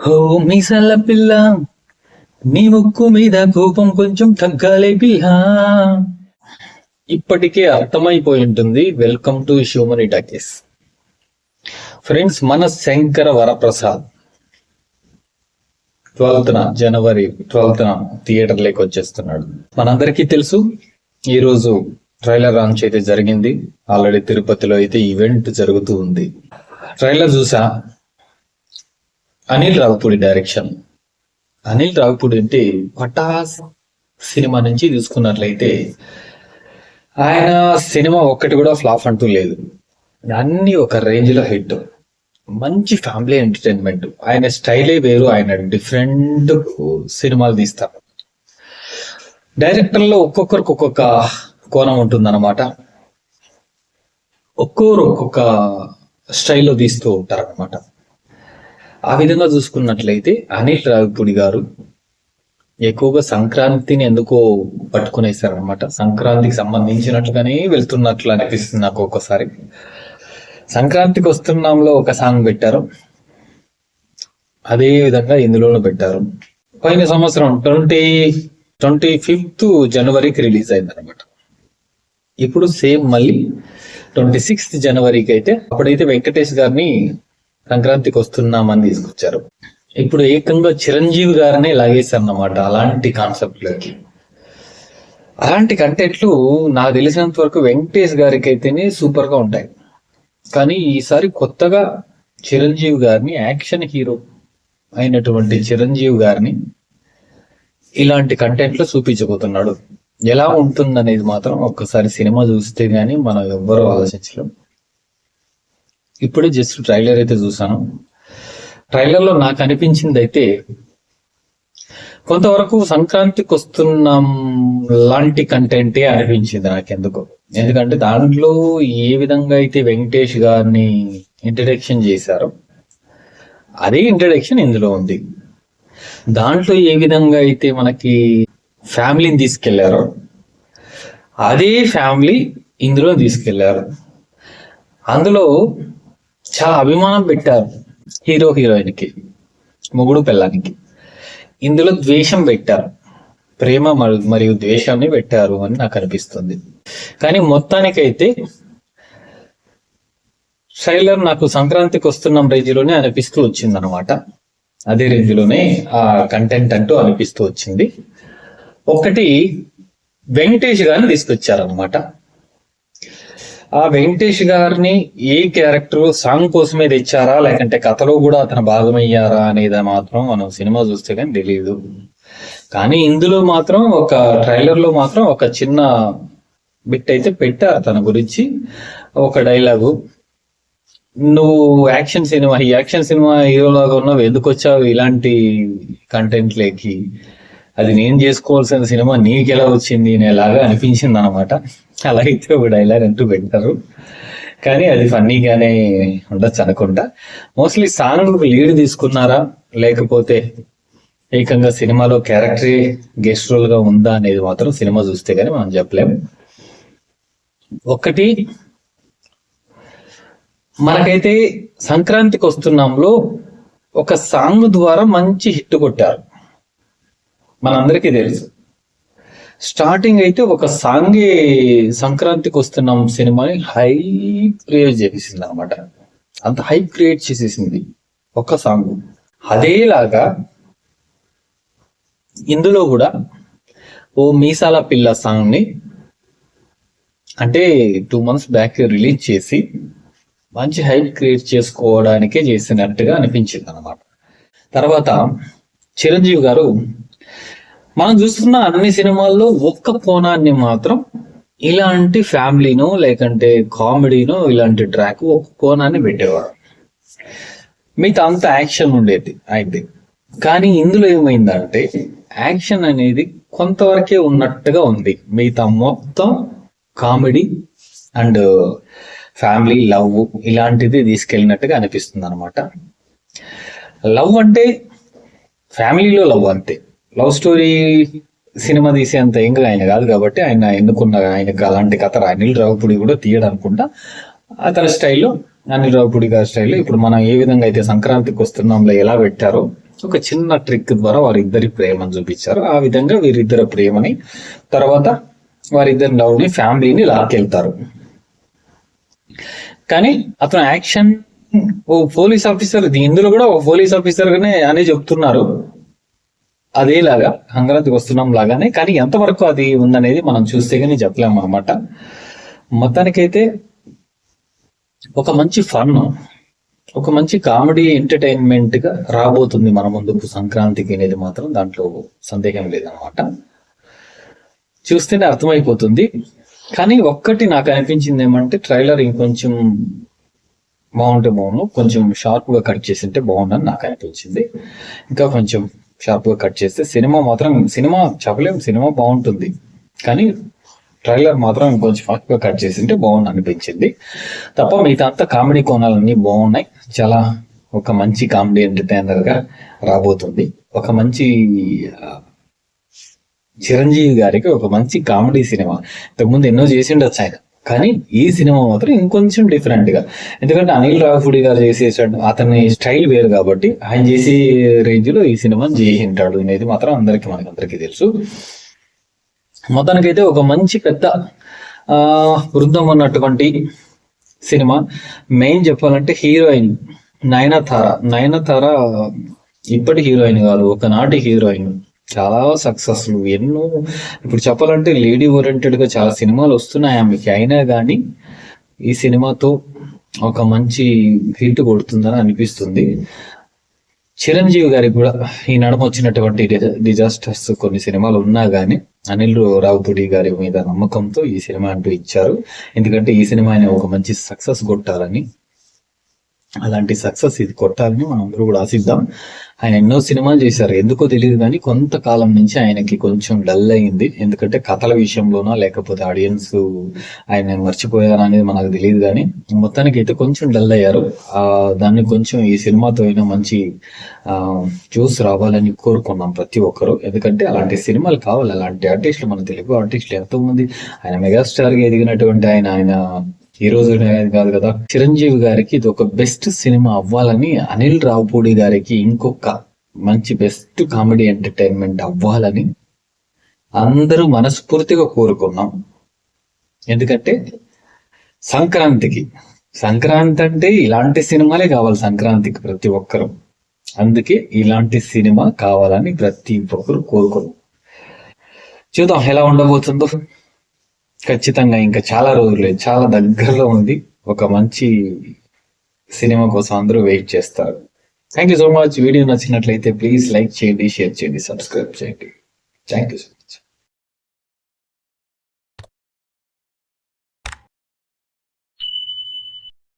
ఓ మీసాల పిల్ల, నీ ముక్కు మీద కోపం కొంచెం తగ్గాలే పిల్ల. ఇప్పటికే అర్థమైపోయి ఉంటుంది. Welcome to human talkies. Friends, మన శంకర వరప్రసాద్ 12th జనవరి 12th థియేటర్లోకి వచ్చేస్తున్నాడు. మనందరికీ తెలుసు, ఈరోజు ట్రైలర్ లాంచ్ అయితే జరిగింది. ఆల్రెడీ తిరుపతిలో అయితే ఈవెంట్ జరుగుతూ ఉంది. ట్రైలర్ చూసా. అనిల్ రావిపూడి డైరెక్షన్. అనిల్ రావిపూడి అంటే పటాస్ సినిమా నుంచి తీసుకున్నట్లయితే ఆయన సినిమా ఒక్కటి కూడా ఫ్లాప్ అంటూ లేదు. అన్ని ఒక రేంజ్ లో హిట్. మంచి ఫ్యామిలీ ఎంటర్టైన్మెంట్. ఆయన స్టైలే వేరు. ఆయన డిఫరెంట్ సినిమాలు తీస్తారు. డైరెక్టర్లో ఒక్కొక్కరికి ఒక్కొక్క కోణం ఉంటుందన్నమాట. ఒక్కొక్కరు ఒక్కొక్క స్టైల్లో తీస్తూ ఉంటారన్నమాట. ఆ విధంగా చూసుకున్నట్లయితే అనిల్ రావిపూడి గారు ఎక్కువగా సంక్రాంతిని ఎందుకో పట్టుకునేసారనమాట. సంక్రాంతికి సంబంధించినట్లుగానే వెళ్తున్నట్లు అనిపిస్తుంది నాకు ఒక్కోసారి. సంక్రాంతికి వస్తున్నాంలో ఒక సాంగ్ పెట్టారు, అదే విధంగా ఇందులోనూ పెట్టారు. పోయిన సంవత్సరం 25th జనవరికి రిలీజ్ అయింది అనమాట. ఇప్పుడు సేమ్ మళ్ళీ 26th జనవరికి అయితే, అప్పుడైతే వెంకటేష్ గారిని సంక్రాంతికి వస్తున్నామని తీసుకొచ్చారు. ఇప్పుడు ఏకంగా చిరంజీవి గారినే లాగేశారన్నమాట అలాంటి కాన్సెప్ట్లోకి. అలాంటి కంటెంట్లు నాకు తెలిసినంత వరకు వెంకటేష్ గారికి అయితేనే సూపర్ గా ఉంటాయి. కానీ ఈసారి కొత్తగా చిరంజీవి గారిని, యాక్షన్ హీరో అయినటువంటి చిరంజీవి గారిని ఇలాంటి కంటెంట్ లో చూపించబోతున్నాడు. ఎలా ఉంటుందనేది మాత్రం ఒక్కసారి సినిమా చూస్తే గానీ మనం ఎవ్వరూ ఆలోచించలేం. ఇప్పుడే జస్ట్ ట్రైలర్ అయితే చూసాను. ట్రైలర్ లో నాకు అనిపించింది అయితే కొంతవరకు సంక్రాంతికి వస్తున్నాం లాంటి కంటెంటే అనిపించింది నాకెందుకు. ఎందుకంటే దాంట్లో ఏ విధంగా అయితే వెంకటేష్ గారిని ఇంట్రడక్షన్ చేశారో అదే ఇంట్రడక్షన్ ఇందులో ఉంది. దాంట్లో ఏ విధంగా అయితే మనకి ఫ్యామిలీని తీసుకెళ్లారో అదే ఫ్యామిలీ ఇందులో తీసుకెళ్లారు. అందులో చాలా అభిమానం పెట్టారు హీరో హీరోయిన్కి, మొగుడు పిల్లానికి. ఇందులో ద్వేషం పెట్టారు, ప్రేమ మరియు ద్వేషాన్ని పెట్టారు అని నాకు అనిపిస్తుంది. కానీ మొత్తానికైతే ట్రైలర్ నాకు సంక్రాంతికి వస్తున్నాం రేంజ్లోనే అనిపిస్తూ వచ్చింది అనమాట. అదే రేంజ్లోనే ఆ కంటెంట్ అంటూ అనిపిస్తూ వచ్చింది. ఒకటి వెంకటేష్ గారిని తీసుకొచ్చారనమాట. ఆ వెంకటేష్ గారిని ఏ క్యారెక్టర్ సాంగ్ కోసమే తెచ్చారా, లేకంటే కథలో కూడా అతను భాగమయ్యారా అనేది మాత్రం మనం సినిమా చూస్తే కానీ తెలియదు. కానీ ఇందులో మాత్రం ఒక ట్రైలర్ లో మాత్రం ఒక చిన్న బిట్ అయితే పెట్టారు తన గురించి. ఒక డైలాగు, నువ్వు ఈ యాక్షన్ సినిమా హీరోలాగా ఉన్నావు, ఎందుకు వచ్చావు ఇలాంటి కంటెంట్ లేకి, అది నేను చేసుకోవాల్సిన సినిమా నీకు ఎలా వచ్చింది అనేలాగా అనిపించింది అనమాట. అలాగైతే ఒక డైలాగ్ అంటూ పెట్టారు. కానీ అది ఫన్నీగానే ఉండొచ్చు అనుకుంటా. మోస్ట్లీ సాంగ్ లీడ్ తీసుకున్నారా, లేకపోతే ఏకంగా సినిమాలో క్యారెక్టరే గెస్ట్ రోల్ గా ఉందా అనేది మాత్రం సినిమా చూస్తే గానీ మనం చెప్పలేం. ఒకటి మనకైతే సంక్రాంతికి వస్తున్నాంలో ఒక సాంగ్ ద్వారా మంచి హిట్ కొట్టారు. మనందరికీ తెలుసు. స్టార్టింగ్ అయితే ఒక సాంగే సంక్రాంతికి వస్తున్నాం సినిమాని హైప్ క్రియేట్ చేసేసింది అనమాట. అంత హైప్ క్రియేట్ చేసేసింది ఒక సాంగ్. అదేలాగా ఇందులో కూడా ఓ మీసాల పిల్ల సాంగ్ ని అంటే 2 months బ్యాక్ రిలీజ్ చేసి మంచి హైప్ క్రియేట్ చేసుకోవడానికే చేసినట్టుగా అనిపించింది అనమాట. తర్వాత చిరంజీవి గారు మనం చూస్తున్న అన్ని సినిమాల్లో ఒక్క కోణాన్ని మాత్రం ఇలాంటి ఫ్యామిలీనో లేకంటే కామెడీనో ఇలాంటి ట్రాక్ ఒక కోణాన్ని పెట్టేవాడు. మిగతా అంత యాక్షన్ ఉండేది అయితే. కానీ ఇందులో ఏమైందంటే యాక్షన్ అనేది కొంతవరకే ఉన్నట్టుగా ఉంది. మిగతా మొత్తం కామెడీ అండ్ ఫ్యామిలీ లవ్ ఇలాంటిది తీసుకెళ్ళినట్టుగా అనిపిస్తుంది అనమాట. లవ్ అంటే ఫ్యామిలీలో లవ్ అంతే. లవ్ స్టోరీ సినిమా తీసేంత ఇంకా ఆయన కాదు కాబట్టి ఆయన ఎన్నుకున్న, ఆయనకు అలాంటి కథ అనిల్ రావిపూడి కూడా తీయడం అనుకుంటా. అతని స్టైల్లో, అనిల్ రావిపూడి గారి స్టైల్లో ఇప్పుడు మనం ఏ విధంగా అయితే సంక్రాంతికి వస్తున్నాంలో ఎలా పెట్టారో ఒక చిన్న ట్రిక్ ద్వారా వారిద్దరి ప్రేమను చూపించారు. ఆ విధంగా వీరిద్దరి ప్రేమని తర్వాత వారిద్దరి లవ్ని ఫ్యామిలీని లాక్కెళ్తారు. కానీ అతను యాక్షన్ ఓ పోలీస్ ఆఫీసర్, ఇందులో కూడా ఓ పోలీస్ ఆఫీసర్ గానే అని చెప్తున్నారు, అదేలాగా సంక్రాంతికి వస్తున్నాం లాగానే. కానీ ఎంతవరకు అది ఉందనేది మనం చూస్తే కానీ చెప్పలేము అనమాట. మొత్తానికైతే ఒక మంచి ఫన్, ఒక మంచి కామెడీ ఎంటర్టైన్మెంట్ గా రాబోతుంది మన ముందుకు సంక్రాంతికి అనేది మాత్రం దాంట్లో సందేహం లేదనమాట. చూస్తేనే అర్థమైపోతుంది. కానీ ఒక్కటి నాకు అనిపించింది ఏమంటే ట్రైలర్ ఇంకొంచెం బాగుంటే బాగుండు, కొంచెం షార్ప్ గా కట్ చేసింటే బాగుండని నాకు అనిపించింది. ఇంకా కొంచెం షార్ప్ గా కట్ చేస్తే సినిమా మాత్రం, సినిమా చెప్పలేము, సినిమా బాగుంటుంది, కానీ ట్రైలర్ మాత్రం ఇంకొంచెం ఫాస్ట్ గా కట్ చేసింటే బాగుంది అనిపించింది తప్ప మిగతా అంతా కామెడీ కోణాలన్నీ బాగున్నాయి. చాలా ఒక మంచి కామెడీ ఎంటర్టైనర్ గా రాబోతుంది. ఒక మంచి చిరంజీవి గారికి ఒక మంచి కామెడీ సినిమా. ఇంతకుముందు ఎన్నో చేసిండొచ్చు ఆయన, కానీ ఈ సినిమా మాత్రం ఇంకొంచెం డిఫరెంట్ గా, ఎందుకంటే అనిల్ రావిపూడి గారు చేసేసాడు, అతని స్టైల్ వేరు కాబట్టి ఆయన చేసే రేంజ్ లో ఈ సినిమాని చేసింటాడు అనేది మాత్రం మనకందరికీ తెలుసు. మొత్తానికైతే ఒక మంచి పెద్ద వృద్ధం ఉన్నటువంటి సినిమా. మెయిన్ చెప్పాలంటే హీరోయిన్ నయనతార ఇప్పటి హీరోయిన్ కాదు, ఒకనాటి హీరోయిన్. చాలా సక్సెస్ఫుల్, ఎన్నో ఇప్పుడు చెప్పాలంటే లేడీ ఓరియంటెడ్ గా చాలా సినిమాలు వస్తున్నాయి ఆమెకి, అయినా కానీ ఈ సినిమాతో ఒక మంచి హిట్ కొడుతుందని అనిపిస్తుంది. చిరంజీవి గారికి కూడా ఈ నడుమ వచ్చినటువంటి డిజాస్టర్స్ కొన్ని సినిమాలు ఉన్నా కానీ అనిల్ రావిపూడి గారి మీద నమ్మకంతో ఈ సినిమా అంటూ ఇచ్చారు. ఎందుకంటే ఈ సినిమా ఆయన ఒక మంచి సక్సెస్ కొట్టాలని, అలాంటి సక్సెస్ ఇది కొట్టాలని మనం అందరూ కూడా ఆశిద్దాం. ఆయన ఎన్నో సినిమాలు చేశారు, ఎందుకో తెలియదు కానీ కొంతకాలం నుంచి ఆయనకి కొంచెం డల్ అయింది. ఎందుకంటే కథల విషయంలోనా లేకపోతే ఆడియన్స్ ఆయన మర్చిపోయారా అనేది మనకు తెలియదు, కానీ మొత్తానికి అయితే కొంచెం డల్ అయ్యారు. దాన్ని కొంచెం ఈ సినిమాతో అయినా మంచి చూసి రావాలని కోరుకున్నాం ప్రతి ఒక్కరు. ఎందుకంటే అలాంటి సినిమాలు కావాలి, అలాంటి ఆర్టిస్టులు, మన తెలుగు ఆర్టిస్టులు ఎంతో మంది. ఆయన మెగాస్టార్ గా ఎదిగినటువంటి ఆయన ఈ రోజు కాదు కదా. చిరంజీవి గారికి ఇది ఒక బెస్ట్ సినిమా అవ్వాలని, అనిల్ రావిపూడి గారికి ఇంకొక మంచి బెస్ట్ కామెడీ ఎంటర్టైన్మెంట్ అవ్వాలని అందరూ మనస్ఫూర్తిగా కోరుకున్నాం. ఎందుకంటే సంక్రాంతి అంటే ఇలాంటి సినిమాలే కావాలి సంక్రాంతికి ప్రతి ఒక్కరు. అందుకే ఇలాంటి సినిమా కావాలని ప్రతి ఒక్కరు కోరుకున్నాం. చూద్దాం ఎలా ఉండబోతుందో. ఖచ్చితంగా ఇంకా చాలా రోజులు, చాలా దగ్గరలో ఉంది. ఒక మంచి సినిమా కోసం అందరూ వెయిట్ చేస్తారు. Thank you so much. Video నచ్చినట్లయితే ప్లీజ్ లైక్ చేయండి, షేర్ చేయండి, సబ్స్క్రైబ్ చేయండి. Thank you.